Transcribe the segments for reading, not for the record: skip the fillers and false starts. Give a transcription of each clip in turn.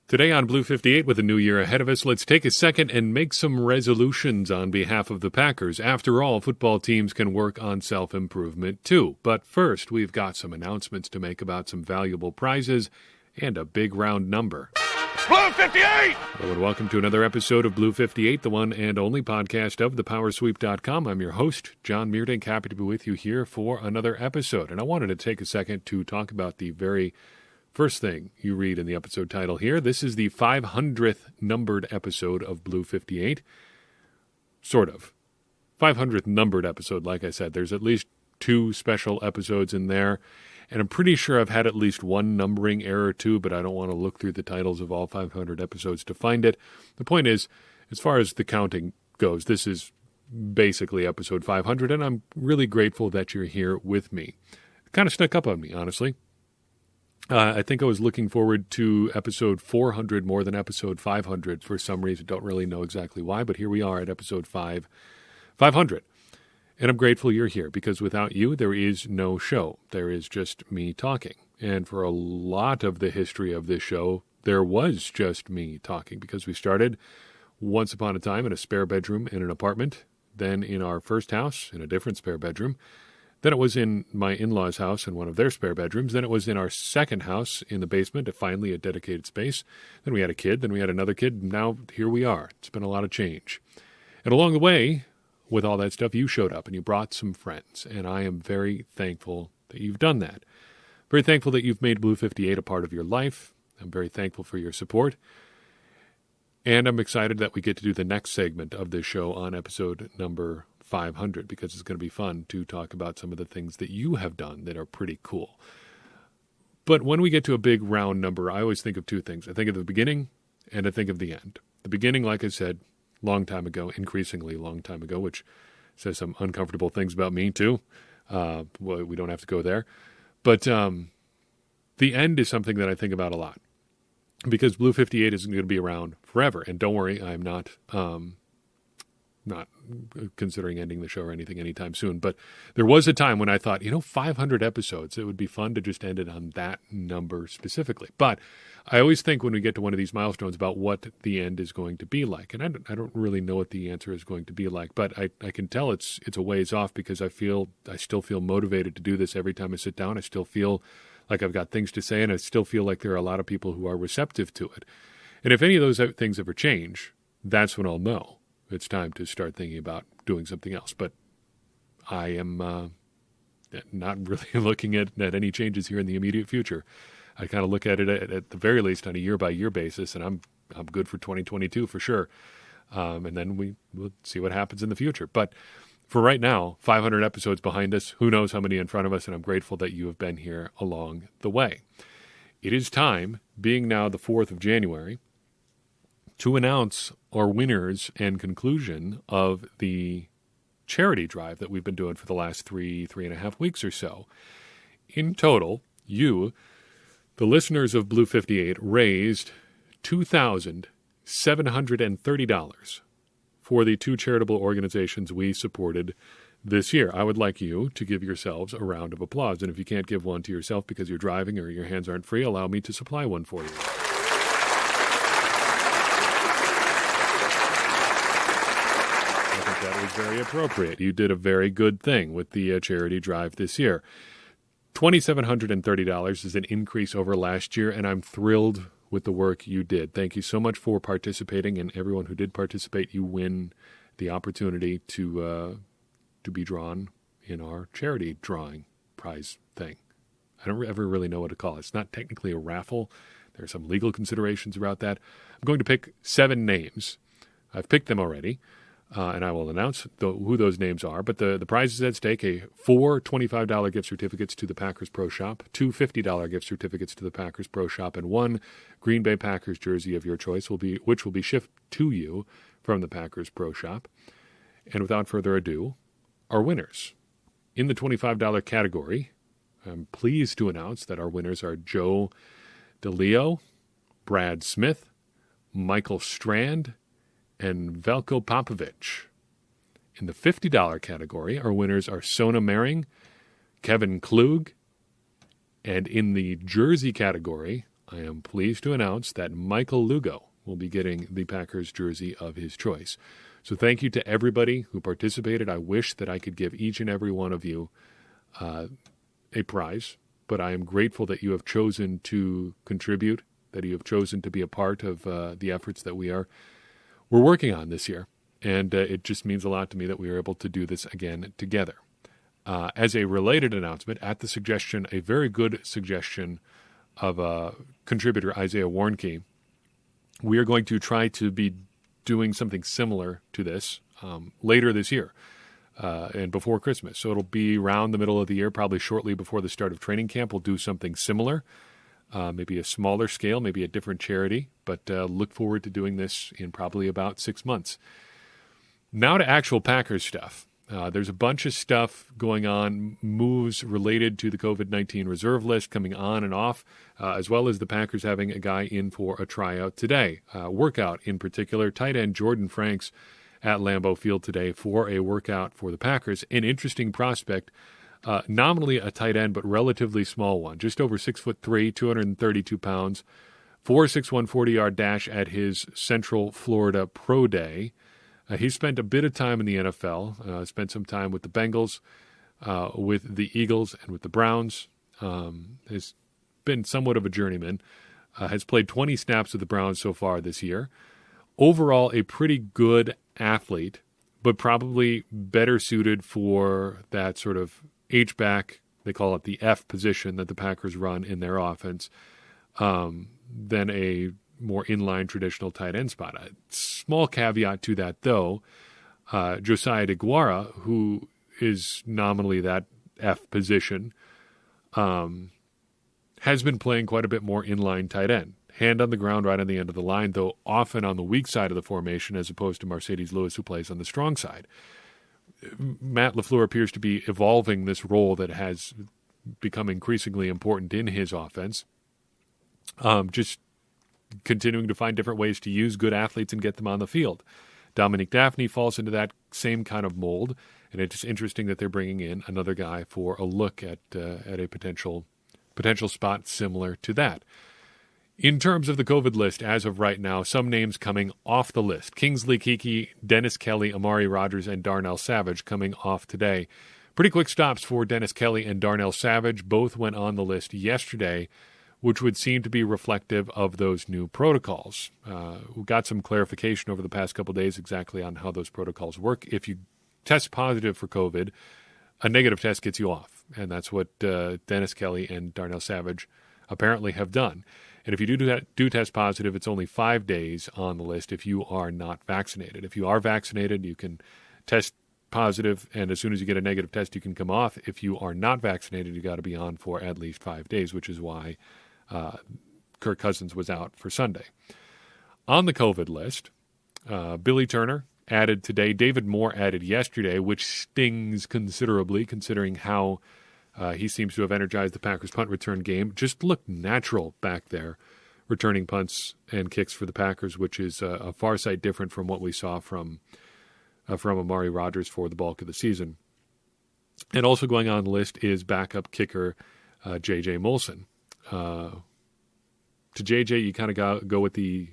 Today on Blue 58, with a new year ahead of us, let's take a second and make some resolutions on behalf of the Packers. After all, football teams can work on self-improvement too. But first, we've got some announcements to make about some valuable prizes and a big round number. Blue 58! Hello and welcome to another episode of Blue 58, the one and only podcast of thepowersweep.com. I'm your host, John Meerdink, happy to be with you here for another episode. And I wanted to take a second to talk about the very first thing you read in the episode title here. This is the 500th numbered episode of Blue 58. Sort of. 500th numbered episode, like I said. There's at least 2 special episodes in there. And I'm pretty sure I've had at least one numbering error too, but I don't want to look through the titles of all 500 episodes to find it. The point is, as far as the counting goes, this is basically episode 500, and I'm really grateful that you're here with me. It kind of snuck up on me, honestly. I think I was looking forward to episode 400 more than episode 500 for some reason. Don't really know exactly why, but here we are at episode 500. And I'm grateful you're here because without you, there is no show. There is just me talking. And for a lot of the history of this show, there was just me talking because we started once upon a time in a spare bedroom in an apartment, then in our first house in a different spare bedroom. Then it was in my in-laws' house in one of their spare bedrooms. Then it was in our second house in the basement, finally a dedicated space. Then we had a kid. Then we had another kid. And now here we are. It's been a lot of change. And along the way, with all that stuff, you showed up and you brought some friends. And I am very thankful that you've done that. Very thankful that you've made Blue 58 a part of your life. I'm very thankful for your support. And I'm excited that we get to do the next segment of this show on episode number 500 because it's going to be fun to talk about some of the things that you have done that are pretty cool. But when we get to a big round number, I always think of 2 things. I think of the beginning and I think of the end. The beginning, like I said, long time ago, increasingly long time ago, which says some uncomfortable things about me too. Well, we don't have to go there. But the end is something that I think about a lot because Blue 58 isn't going to be around forever. And don't worry, I'm not considering ending the show or anything anytime soon. But there was a time when I thought, 500 episodes, it would be fun to just end it on that number specifically. But I always think when we get to one of these milestones about what the end is going to be like. And I don't really know what the answer is going to be like, but I can tell it's a ways off because I still feel motivated to do this every time I sit down. I still feel like I've got things to say, and I still feel like there are a lot of people who are receptive to it. And if any of those things ever change, that's when I'll know it's time to start thinking about doing something else. But I am not really looking at any changes here in the immediate future. I kind of look at it at the very least on a year-by-year basis, and I'm good for 2022 for sure. And then we'll see what happens in the future. But for right now, 500 episodes behind us, who knows how many in front of us, and I'm grateful that you have been here along the way. It is time, being now the 4th of January, to announce our winners and conclusion of the charity drive that we've been doing for the last three and a half weeks or so. In total, you, the listeners of Blue 58, raised $2,730 for the 2 charitable organizations we supported this year. I would like you to give yourselves a round of applause. And if you can't give one to yourself because you're driving or your hands aren't free, allow me to supply one for you. That was very appropriate. You did a very good thing with the charity drive this year. $2,730 is an increase over last year, and I'm thrilled with the work you did. Thank you so much for participating, and everyone who did participate, you win the opportunity to be drawn in our charity drawing prize thing. I don't ever really know what to call it. It's not technically a raffle. There are some legal considerations about that. I'm going to pick 7 names. I've picked them already. And I will announce who those names are. But the prizes at stake, 4 $25 gift certificates to the Packers Pro Shop, 2 $50 gift certificates to the Packers Pro Shop, and 1 Green Bay Packers jersey of your choice, which will be shipped to you from the Packers Pro Shop. And without further ado, our winners. In the $25 category, I'm pleased to announce that our winners are Joe DeLeo, Brad Smith, Michael Strand, and Velko Popovich. In the $50 category, our winners are Sona Mering, Kevin Klug, and in the jersey category, I am pleased to announce that Michael Lugo will be getting the Packers jersey of his choice. So thank you to everybody who participated. I wish that I could give each and every one of you a prize, but I am grateful that you have chosen to contribute, that you have chosen to be a part of the efforts that we're working on this year. And it just means a lot to me that we are able to do this again together. As a related announcement, at the suggestion, a very good suggestion of contributor Isaiah Warnke, we are going to try to be doing something similar to this later this year and before Christmas. So it'll be around the middle of the year, probably shortly before the start of training camp. We'll do something similar, maybe a smaller scale, maybe a different charity, but look forward to doing this in probably about 6 months. Now to actual Packers stuff. There's a bunch of stuff going on, moves related to the COVID-19 reserve list coming on and off, as well as the Packers having a guy in for a tryout today. Workout in particular, tight end Jordan Franks at Lambeau Field today for a workout for the Packers. An interesting prospect, nominally a tight end, but relatively small one, just over 6'3", 232 pounds, 4.61 40-yard dash at his Central Florida Pro Day. He spent a bit of time in the NFL, spent some time with the Bengals, with the Eagles, and with the Browns. Has been somewhat of a journeyman. Has played 20 snaps with the Browns so far this year. Overall, a pretty good athlete, but probably better suited for that sort of H-back, they call it the F position that the Packers run in their offense, than a more inline traditional tight end spot. A small caveat to that, though, Josiah DeGuara, who is nominally that F position, has been playing quite a bit more inline tight end. Hand on the ground right on the end of the line, though often on the weak side of the formation as opposed to Mercedes Lewis, who plays on the strong side. Matt LaFleur appears to be evolving this role that has become increasingly important in his offense. Just continuing to find different ways to use good athletes and get them on the field. Dominique Daphne falls into that same kind of mold, and it's just interesting that they're bringing in another guy for a look at a potential spot similar to that. In terms of the COVID list, as of right now, some names coming off the list. Kingsley Keke, Dennis Kelly, Amari Rodgers, and Darnell Savage coming off today. Pretty quick stops for Dennis Kelly and Darnell Savage. Both went on the list yesterday, which would seem to be reflective of those new protocols. We got some clarification over the past couple of days exactly on how those protocols work. If you test positive for COVID, a negative test gets you off, and that's what Dennis Kelly and Darnell Savage apparently have done. And if you do test positive, it's only 5 days on the list if you are not vaccinated. If you are vaccinated, you can test positive, and as soon as you get a negative test, you can come off. If you are not vaccinated, you got to be on for at least 5 days, which is why Kirk Cousins was out for Sunday. On the COVID list, Billy Turner added today. David Moore added yesterday, which stings considerably considering how he seems to have energized the Packers punt return game. Just looked natural back there, returning punts and kicks for the Packers, which is a far sight different from what we saw from Amari Rodgers for the bulk of the season. And also going on the list is backup kicker J.J. Molson. To J.J., you kind of go with the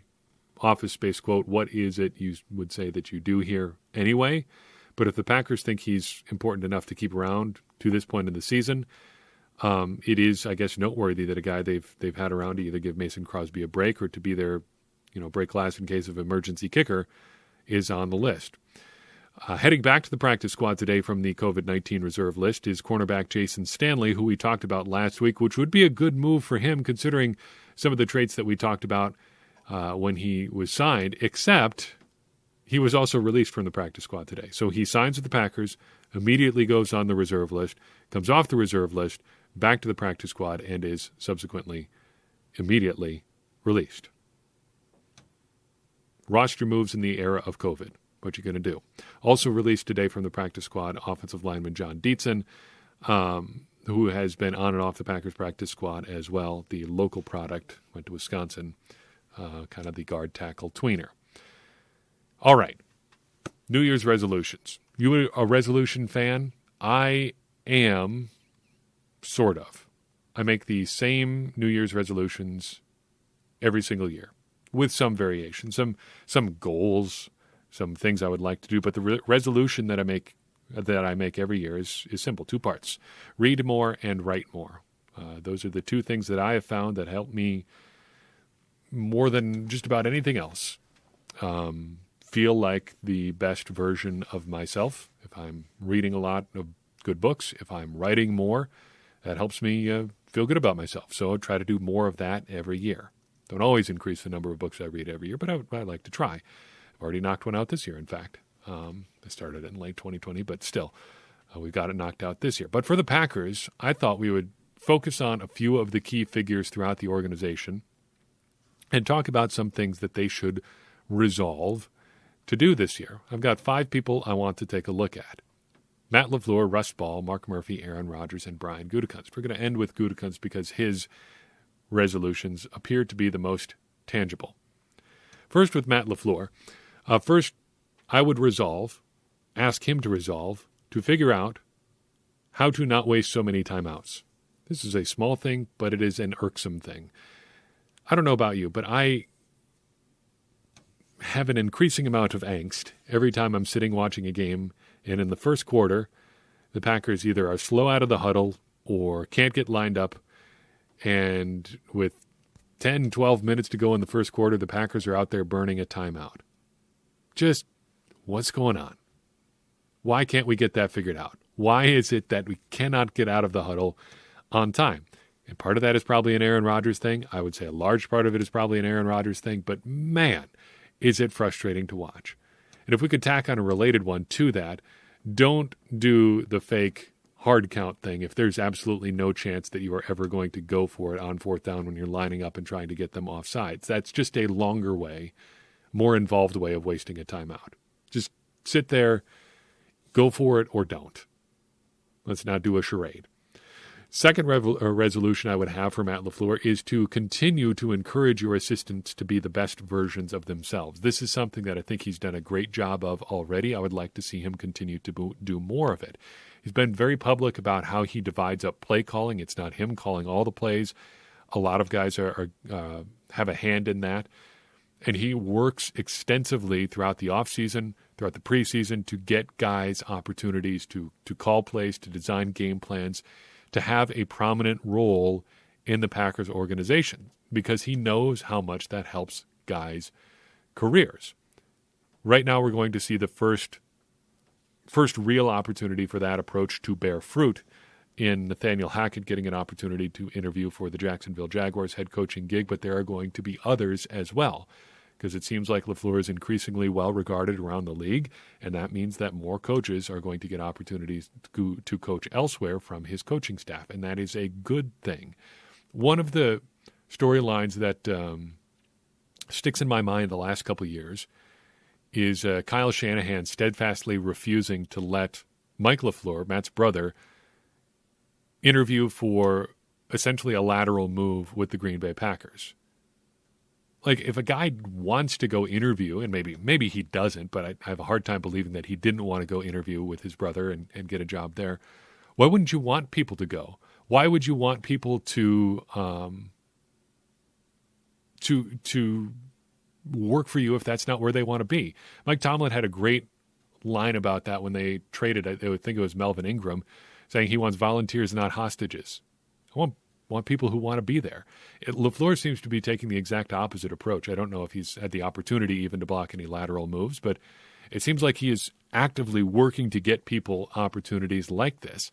Office Space quote, what is it you would say that you do here anyway? But if the Packers think he's important enough to keep around to this point in the season, it is, I guess, noteworthy that a guy they've had around to either give Mason Crosby a break or to be their, break glass in case of emergency kicker is on the list. Heading back to the practice squad today from the COVID-19 reserve list is cornerback Jason Stanley, who we talked about last week, which would be a good move for him considering some of the traits that we talked about when he was signed, except he was also released from the practice squad today. So he signs with the Packers, immediately goes on the reserve list, comes off the reserve list, back to the practice squad, and is subsequently immediately released. Roster moves in the era of COVID. What you going to do? Also released today from the practice squad, offensive lineman John Dietzen, who has been on and off the Packers practice squad as well. The local product, went to Wisconsin, kind of the guard tackle tweener. All right, New Year's resolutions. You a resolution fan? I am, sort of. I make the same New Year's resolutions every single year with some variation, some goals, some things I would like to do. But the resolution that I make every year is simple, 2 parts: read more and write more. Those are the 2 things that I have found that help me more than just about anything else feel like the best version of myself. If I'm reading a lot of good books, if I'm writing more, that helps me feel good about myself. So I try to do more of that every year. Don't always increase the number of books I read every year, but I like to try. I've already knocked one out this year, in fact. I started it in late 2020, but still, we got it knocked out this year. But for the Packers, I thought we would focus on a few of the key figures throughout the organization and talk about some things that they should resolve to do this year. I've got 5 people I want to take a look at: Matt LaFleur, Russ Ball, Mark Murphy, Aaron Rodgers, and Brian Gutekunst. We're going to end with Gutekunst because his resolutions appear to be the most tangible. First, with Matt LaFleur. First, I would ask him to resolve, to figure out how to not waste so many timeouts. This is a small thing, but it is an irksome thing. I don't know about you, but I have an increasing amount of angst every time I'm sitting watching a game, and in the first quarter, the Packers either are slow out of the huddle or can't get lined up, and with 10, 12 minutes to go in the first quarter, the Packers are out there burning a timeout. Just, what's going on? Why can't we get that figured out? Why is it that we cannot get out of the huddle on time? And part of that is probably an Aaron Rodgers thing. I would say a large part of it is probably an Aaron Rodgers thing, but man, is it frustrating to watch. And if we could tack on a related one to that, don't do the fake hard count thing if there's absolutely no chance that you are ever going to go for it on 4th down when you're lining up and trying to get them off sides. That's just a longer way, more involved way of wasting a timeout. Just sit there, go for it, or don't. Let's not do a charade. Second resolution I would have for Matt LaFleur is to continue to encourage your assistants to be the best versions of themselves. This is something that I think he's done a great job of already. I would like to see him continue to do more of it. He's been very public about how he divides up play calling. It's not him calling all the plays. A lot of guys have a hand in that. And he works extensively throughout the offseason, throughout the preseason, to get guys opportunities to call plays, to design game plans, to have a prominent role in the Packers organization, because he knows how much that helps guys' careers. Right now we're going to see the first real opportunity for that approach to bear fruit in Nathaniel Hackett getting an opportunity to interview for the Jacksonville Jaguars head coaching gig, but there are going to be others as well, because it seems like LaFleur is increasingly well regarded around the league, and that means that more coaches are going to get opportunities to coach elsewhere from his coaching staff, and that is a good thing. One of the storylines that sticks in my mind the last couple of years is Kyle Shanahan steadfastly refusing to let Mike LaFleur, Matt's brother, interview for essentially a lateral move with the Green Bay Packers. Like, if a guy wants to go interview, and maybe he doesn't, but I have a hard time believing that he didn't want to go interview with his brother and get a job there, why wouldn't you want people to go? Why would you want people to work for you if that's not where they want to be? Mike Tomlin had a great line about that when they traded, I think it was Melvin Ingram, saying he wants volunteers, not hostages. I want people who want to be there. LaFleur seems to be taking the exact opposite approach. I don't know if he's had the opportunity even to block any lateral moves, but it seems like he is actively working to get people opportunities like this.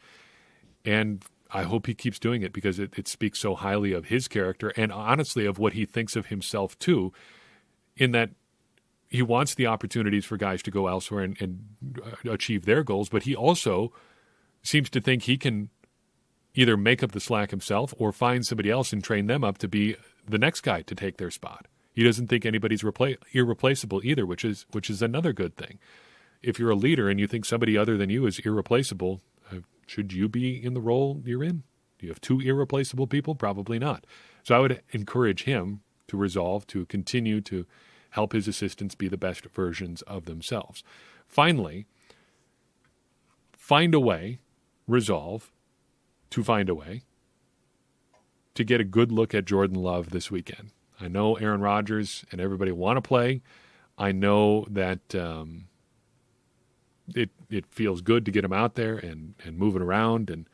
And I hope he keeps doing it, because it speaks so highly of his character and honestly of what he thinks of himself too, in that he wants the opportunities for guys to go elsewhere and achieve their goals, but he also seems to think he can either make up the slack himself or find somebody else and train them up to be the next guy to take their spot. He doesn't think anybody's irreplaceable either, which is another good thing. If you're a leader and you think somebody other than you is irreplaceable, should you be in the role you're in? Do you have 2 irreplaceable people? Probably not. So I would encourage him to resolve to continue to help his assistants be the best versions of themselves. Finally, resolve to find a way to get a good look at Jordan Love this weekend. I know Aaron Rodgers and everybody want to play. I know that it feels good to get him out there and moving around and,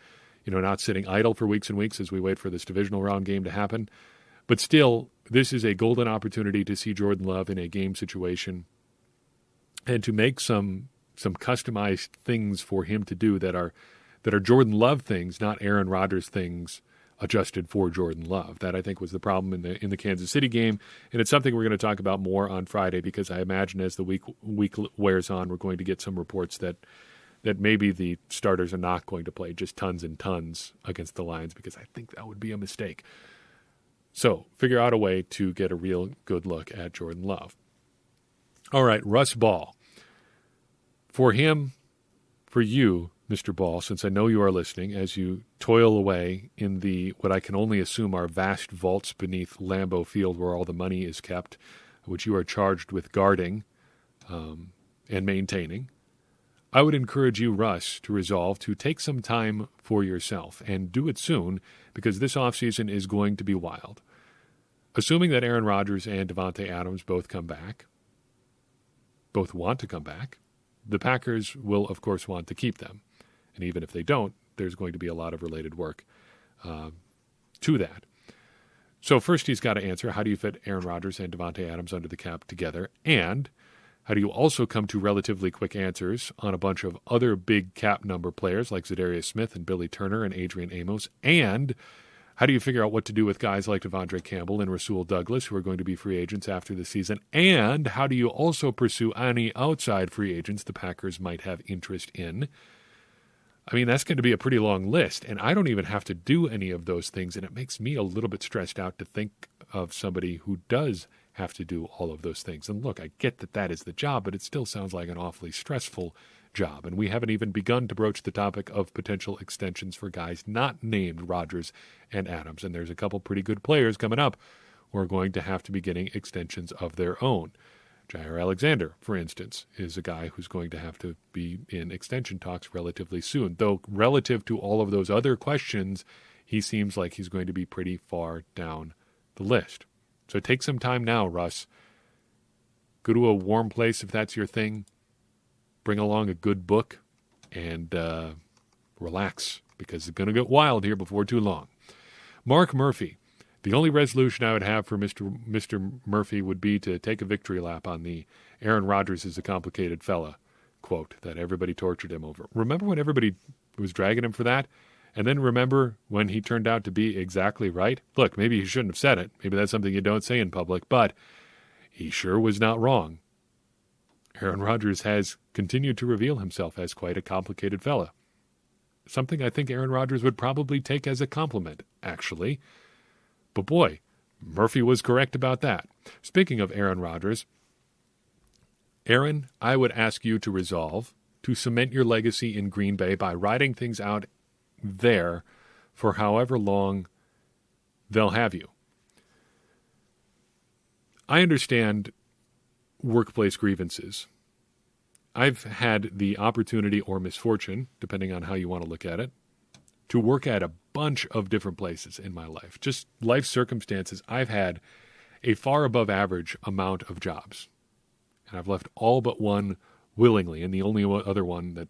not sitting idle for weeks and weeks as we wait for this divisional round game to happen. But still, this is a golden opportunity to see Jordan Love in a game situation and to make some customized things for him to do that are Jordan Love things, not Aaron Rodgers things adjusted for Jordan Love. That, I think, was the problem in the Kansas City game, and it's something we're going to talk about more on Friday, because I imagine as the week wears on, we're going to get some reports that maybe the starters are not going to play just tons and tons against the Lions, because I think that would be a mistake. So figure out a way to get a real good look at Jordan Love. All right, Russ Ball. For him, for you, Mr. Ball, since I know you are listening, as you toil away in what I can only assume are vast vaults beneath Lambeau Field where all the money is kept, which you are charged with guarding and maintaining, I would encourage you, Russ, to resolve to take some time for yourself, and do it soon, because this offseason is going to be wild. Assuming that Aaron Rodgers and Davante Adams both come back, both want to come back, the Packers will, of course, want to keep them. And even if they don't, there's going to be a lot of related work to that. So first he's got to answer, how do you fit Aaron Rodgers and Davante Adams under the cap together? And how do you also come to relatively quick answers on a bunch of other big cap number players like Zadarius Smith and Billy Turner and Adrian Amos? And how do you figure out what to do with guys like Devondre Campbell and Rasul Douglas, who are going to be free agents after the season? And how do you also pursue any outside free agents the Packers might have interest in? I mean, that's going to be a pretty long list, and I don't even have to do any of those things, and it makes me a little bit stressed out to think of somebody who does have to do all of those things. And look, I get that is the job, but it still sounds like an awfully stressful job, and we haven't even begun to broach the topic of potential extensions for guys not named Rodgers and Adams, and there's a couple pretty good players coming up who are going to have to be getting extensions of their own. Jair Alexander, for instance, is a guy who's going to have to be in extension talks relatively soon, though relative to all of those other questions, he seems like he's going to be pretty far down the list. So take some time now, Russ. Go to a warm place if that's your thing. Bring along a good book and relax, because it's going to get wild here before too long. Mark Murphy. The only resolution I would have for Mr. Murphy would be to take a victory lap on the Aaron Rodgers is a complicated fella quote that everybody tortured him over. Remember when everybody was dragging him for that? And then remember when he turned out to be exactly right? Look, maybe he shouldn't have said it. Maybe that's something you don't say in public, but he sure was not wrong. Aaron Rodgers has continued to reveal himself as quite a complicated fella. Something I think Aaron Rodgers would probably take as a compliment, actually. But boy, Murphy was correct about that. Speaking of Aaron Rodgers, Aaron, I would ask you to resolve to cement your legacy in Green Bay by riding things out there for however long they'll have you. I understand workplace grievances. I've had the opportunity or misfortune, depending on how you want to look at it, to work at a bunch of different places in my life. Just life circumstances, I've had a far above average amount of jobs. And I've left all but one willingly. And the only other one that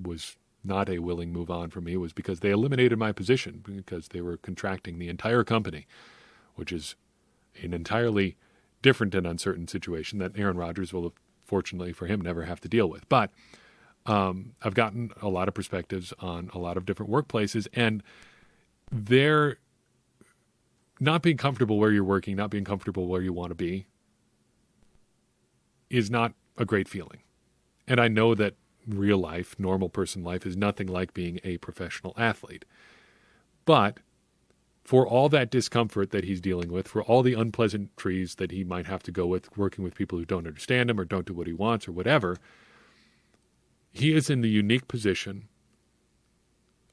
was not a willing move on for me was because they eliminated my position because they were contracting the entire company, which is an entirely different and uncertain situation that Aaron Rodgers will, fortunately for him, never have to deal with. But I've gotten a lot of perspectives on a lot of different workplaces, and they're not being comfortable where you're working, not being comfortable where you want to be, is not a great feeling. And I know that real life, normal person life, is nothing like being a professional athlete. But for all that discomfort that he's dealing with, for all the unpleasantries that he might have to go with working with people who don't understand him or don't do what he wants or whatever, he is in the unique position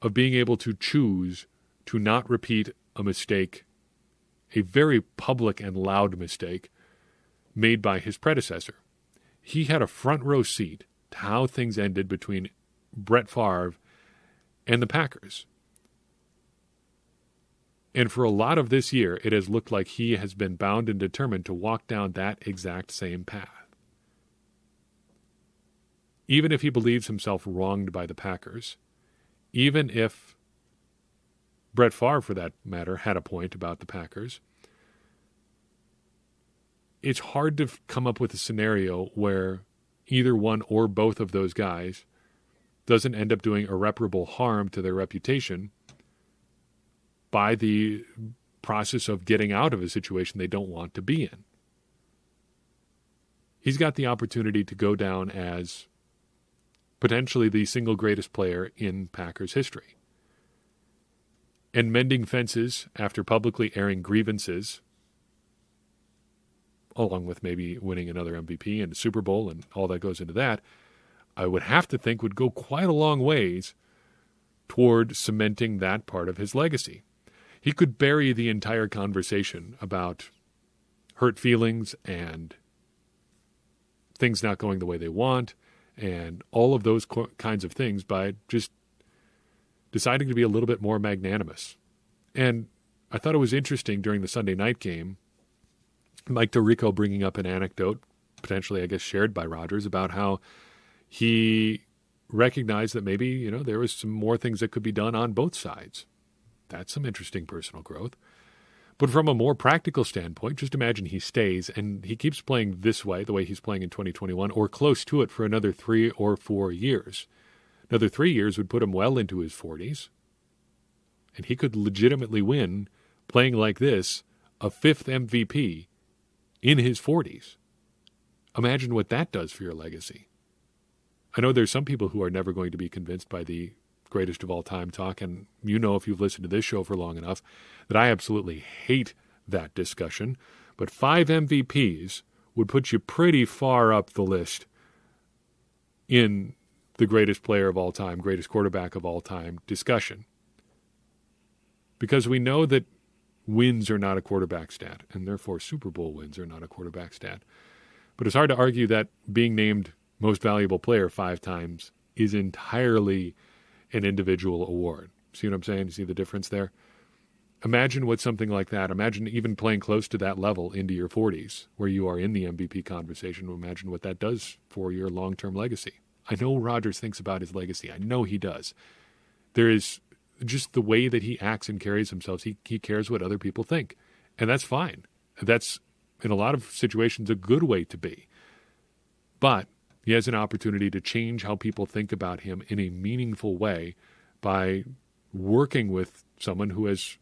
of being able to choose to not repeat a mistake, a very public and loud mistake made by his predecessor. He had a front row seat to how things ended between Brett Favre and the Packers. And for a lot of this year, it has looked like he has been bound and determined to walk down that exact same path. Even if he believes himself wronged by the Packers, even if Brett Favre, for that matter, had a point about the Packers, it's hard to come up with a scenario where either one or both of those guys doesn't end up doing irreparable harm to their reputation by the process of getting out of a situation they don't want to be in. He's got the opportunity to go down as potentially the single greatest player in Packers history. And mending fences after publicly airing grievances, along with maybe winning another MVP and a Super Bowl and all that goes into that, I would have to think would go quite a long ways toward cementing that part of his legacy. He could bury the entire conversation about hurt feelings and things not going the way they want and all of those kinds of things by just deciding to be a little bit more magnanimous. And I thought it was interesting during the Sunday night game, Mike Tirico bringing up an anecdote, potentially, I guess, shared by Rodgers, about how he recognized that maybe, there was some more things that could be done on both sides. That's some interesting personal growth. But from a more practical standpoint, just imagine he stays and he keeps playing this way, the way he's playing in 2021, or close to it for another 3 or 4 years. Another 3 years would put him well into his 40s. And he could legitimately win, playing like this, a 5th MVP in his 40s. Imagine what that does for your legacy. I know there's some people who are never going to be convinced by the greatest of all time talk, and if you've listened to this show for long enough, that I absolutely hate that discussion. But 5 MVPs would put you pretty far up the list in the greatest player of all time, greatest quarterback of all time discussion. Because we know that wins are not a quarterback stat, and therefore Super Bowl wins are not a quarterback stat. But it's hard to argue that being named most valuable player 5 times is entirely an individual award. See what I'm saying? You see the difference there? Imagine what something like that, imagine even playing close to that level into your 40s, where you are in the MVP conversation. Imagine what that does for your long-term legacy. I know Rodgers thinks about his legacy. I know he does. There is just the way that he acts and carries himself. He cares what other people think. And that's fine. That's, in a lot of situations, a good way to be. But he has an opportunity to change how people think about him in a meaningful way by working with someone who has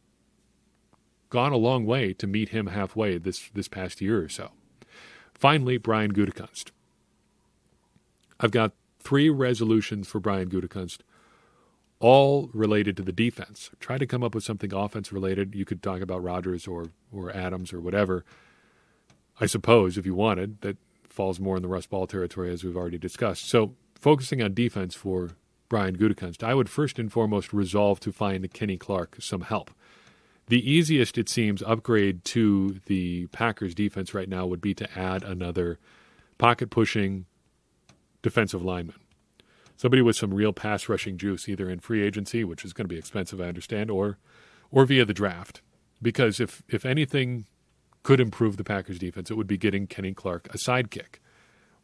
gone a long way to meet him halfway this past year or so. Finally, Brian Gutekunst. I've got 3 resolutions for Brian Gutekunst, all related to the defense. Try to come up with something offense-related. You could talk about Rodgers or Adams or whatever, I suppose, if you wanted. That falls more in the Russ Ball territory, as we've already discussed. So focusing on defense for Brian Gutekunst, I would first and foremost resolve to find Kenny Clark some help. The easiest, it seems, upgrade to the Packers defense right now would be to add another pocket-pushing defensive lineman. Somebody with some real pass-rushing juice, either in free agency, which is going to be expensive, I understand, or via the draft. Because if anything could improve the Packers defense, it would be getting Kenny Clark a sidekick.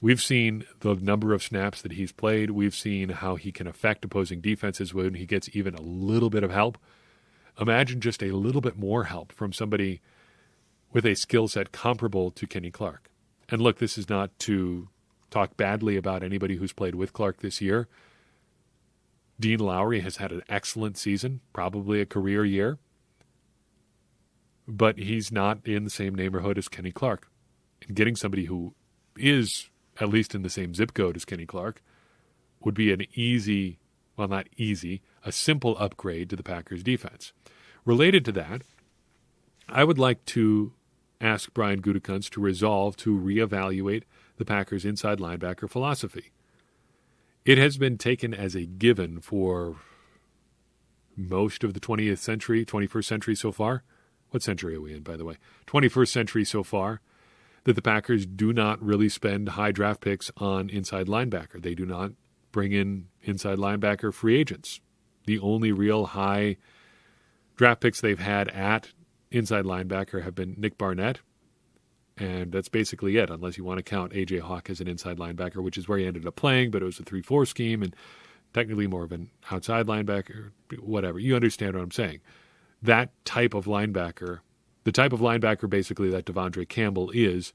We've seen the number of snaps that he's played. We've seen how he can affect opposing defenses when he gets even a little bit of help. Imagine just a little bit more help from somebody with a skill set comparable to Kenny Clark. And look, this is not to talk badly about anybody who's played with Clark this year. Dean Lowry has had an excellent season, probably a career year. But he's not in the same neighborhood as Kenny Clark. And getting somebody who is at least in the same zip code as Kenny Clark would be an easy, well, not easy, a simple upgrade to the Packers defense. Related to that, I would like to ask Brian Gutekunst to resolve to reevaluate the Packers' inside linebacker philosophy. It has been taken as a given for most of the 20th century, 21st century so far. What century are we in, by the way? 21st century so far, that the Packers do not really spend high draft picks on inside linebacker. They do not bring in inside linebacker free agents. The only real high draft picks they've had at inside linebacker have been Nick Barnett, and that's basically it, unless you want to count A.J. Hawk as an inside linebacker, which is where he ended up playing, but it was a 3-4 scheme and technically more of an outside linebacker, whatever. You understand what I'm saying. That type of linebacker, the type of linebacker basically that Devondre Campbell is,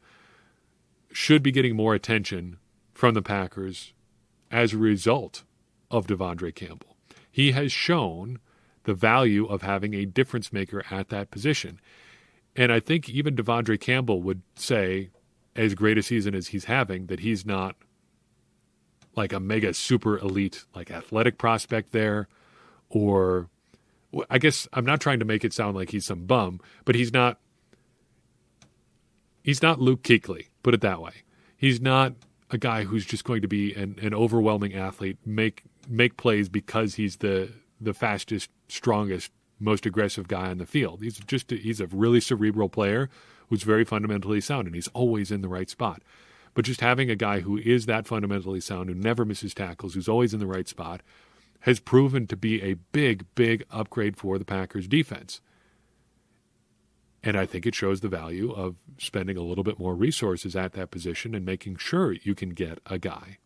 should be getting more attention from the Packers as a result of Devondre Campbell. He has shown the value of having a difference maker at that position. And I think even Devondre Campbell would say, as great a season as he's having, that he's not like a mega super elite, like athletic prospect there, or I guess I'm not trying to make it sound like he's some bum, but he's not Luke Kuechly, put it that way. He's not a guy who's just going to be an overwhelming athlete, make plays because he's the fastest, strongest, most aggressive guy on the field. He's a really cerebral player who's very fundamentally sound, and he's always in the right spot. But just having a guy who is that fundamentally sound, who never misses tackles, who's always in the right spot, has proven to be a big, big upgrade for the Packers defense. And I think it shows the value of spending a little bit more resources at that position and making sure you can get a guy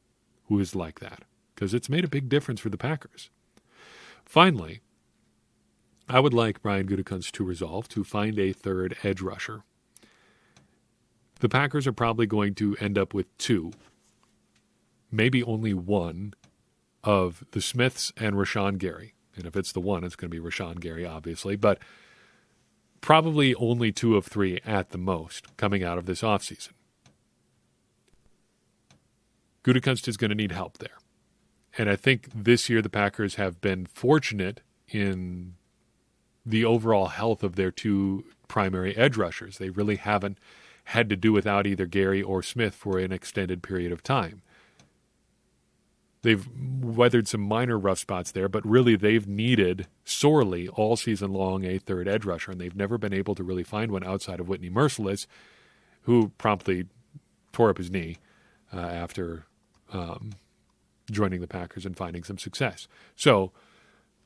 who is like that, because it's made a big difference for the Packers. Finally, I would like Brian Gutekunst to resolve to find a third edge rusher. The Packers are probably going to end up with two, maybe only one, of the Smiths and Rashawn Gary. And if it's the one, it's going to be Rashawn Gary, obviously, but probably only 2 of 3 at the most coming out of this offseason. Gutekunst is going to need help there. And I think this year the Packers have been fortunate in the overall health of their 2 primary edge rushers. They really haven't had to do without either Gary or Smith for an extended period of time. They've weathered some minor rough spots there, but really they've needed sorely all season long a third edge rusher, and they've never been able to really find one outside of Whitney Merciless, who promptly tore up his knee after joining the Packers and finding some success. So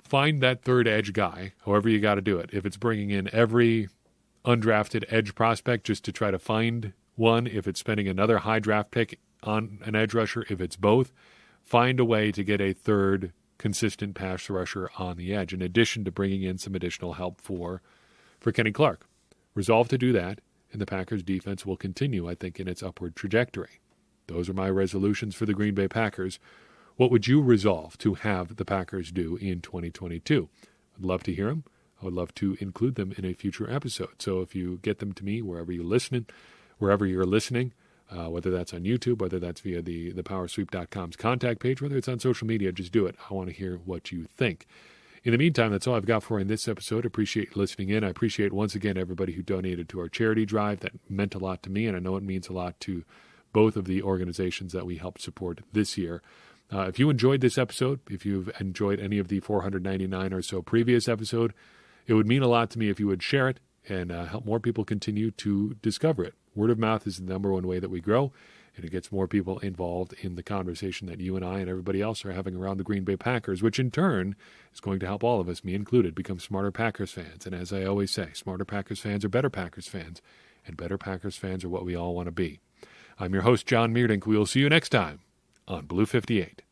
find that third edge guy, however you got to do it. If it's bringing in every undrafted edge prospect just to try to find one, if it's spending another high draft pick on an edge rusher, if it's both, find a way to get a third consistent pass rusher on the edge, in addition to bringing in some additional help for Kenny Clark. Resolve to do that, and the Packers defense will continue, I think, in its upward trajectory. Those are my resolutions for the Green Bay Packers. What would you resolve to have the Packers do in 2022? I'd love to hear them. I would love to include them in a future episode. So if you get them to me wherever you're listening, whether that's on YouTube, whether that's via the powersweep.com's contact page, whether it's on social media, just do it. I want to hear what you think. In the meantime, that's all I've got for you in this episode. I appreciate you listening in. I appreciate, once again, everybody who donated to our charity drive. That meant a lot to me, and I know it means a lot to both of the organizations that we helped support this year. If you enjoyed this episode, if you've enjoyed any of the 499 or so previous episode, it would mean a lot to me if you would share it and help more people continue to discover it. Word of mouth is the number one way that we grow, and it gets more people involved in the conversation that you and I and everybody else are having around the Green Bay Packers, which in turn is going to help all of us, me included, become smarter Packers fans. And as I always say, smarter Packers fans are better Packers fans, and better Packers fans are what we all want to be. I'm your host, John Meerdink. We will see you next time on Blue 58.